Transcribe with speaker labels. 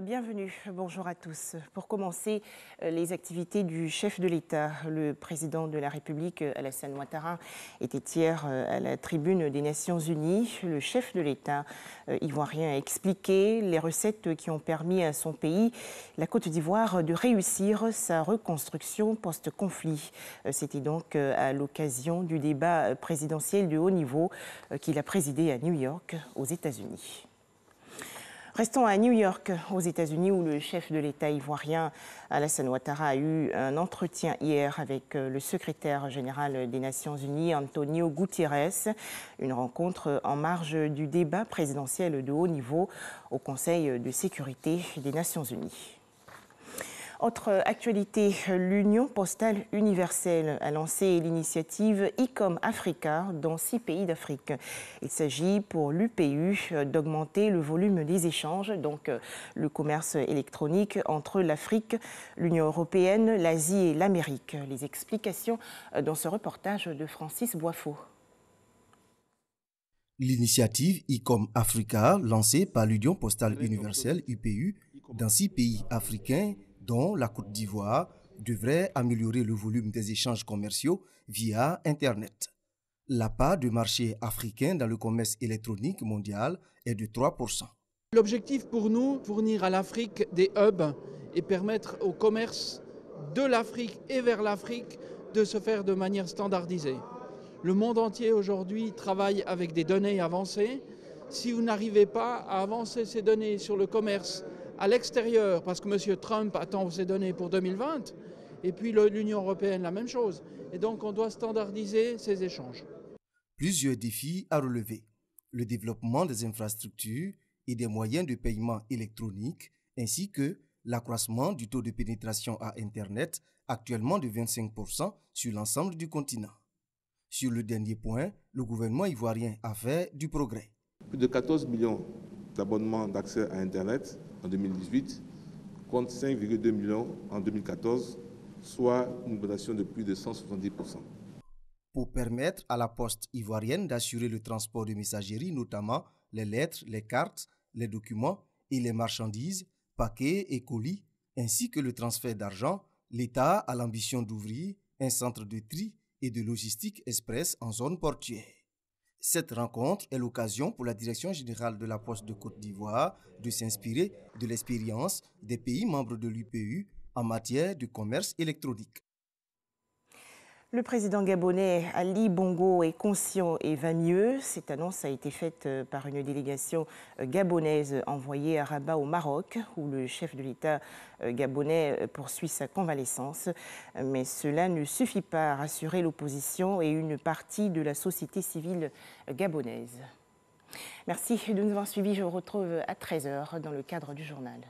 Speaker 1: Bienvenue, bonjour à tous. Pour commencer, les activités du chef de l'État, le président de la République, Alassane Ouattara, était hier à la tribune des Nations Unies. Le chef de l'État ivoirien a expliqué les recettes qui ont permis à son pays, la Côte d'Ivoire, de réussir sa reconstruction post-conflit. C'était donc à l'occasion du débat présidentiel de haut niveau qu'il a présidé à New York, aux États-Unis. Restons à New York, aux États-Unis, où le chef de l'État ivoirien Alassane Ouattara a eu un entretien hier avec le secrétaire général des Nations Unies, Antonio Guterres. Une rencontre en marge du débat présidentiel de haut niveau au Conseil de sécurité des Nations Unies. Autre actualité, l'Union postale universelle a lancé l'initiative e-com Africa dans 6 pays d'Afrique. Il s'agit pour l'UPU d'augmenter le volume des échanges, donc le commerce électronique entre l'Afrique, l'Union européenne, l'Asie et l'Amérique. Les explications dans ce reportage de Francis Boiffaut.
Speaker 2: L'initiative e-com Africa, lancée par l'Union postale universelle UPU dans 6 pays africains, dont la Côte d'Ivoire, devrait améliorer le volume des échanges commerciaux via Internet. La part de marché africain dans le commerce électronique mondial est de 3%.
Speaker 3: L'objectif pour nous, fournir à l'Afrique des hubs et permettre au commerce de l'Afrique et vers l'Afrique de se faire de manière standardisée. Le monde entier aujourd'hui travaille avec des données avancées. Si vous n'arrivez pas à avancer ces données sur le commerce à l'extérieur, parce que M. Trump attend ces données pour 2020, et puis l'Union européenne, la même chose. Et donc on doit standardiser ces échanges.
Speaker 2: Plusieurs défis à relever. Le développement des infrastructures et des moyens de paiement électroniques, ainsi que l'accroissement du taux de pénétration à Internet, actuellement de 25% sur l'ensemble du continent. Sur le dernier point, le gouvernement ivoirien a fait du progrès.
Speaker 4: Plus de 14 millions d'abonnements d'accès à Internet en 2018, contre 5,2 millions en 2014, soit une augmentation de plus de 170%.
Speaker 2: Pour permettre à la poste ivoirienne d'assurer le transport de messagerie, notamment les lettres, les cartes, les documents et les marchandises, paquets et colis, ainsi que le transfert d'argent, l'État a l'ambition d'ouvrir un centre de tri et de logistique express en zone portuaire. Cette rencontre est l'occasion pour la Direction générale de la Poste de Côte d'Ivoire de s'inspirer de l'expérience des pays membres de l'UPU en matière de commerce électronique.
Speaker 1: Le président gabonais Ali Bongo est conscient et va mieux. Cette annonce a été faite par une délégation gabonaise envoyée à Rabat au Maroc, où le chef de l'État gabonais poursuit sa convalescence. Mais cela ne suffit pas à rassurer l'opposition et une partie de la société civile gabonaise. Merci de nous avoir suivis. Je vous retrouve à 13h dans le cadre du journal.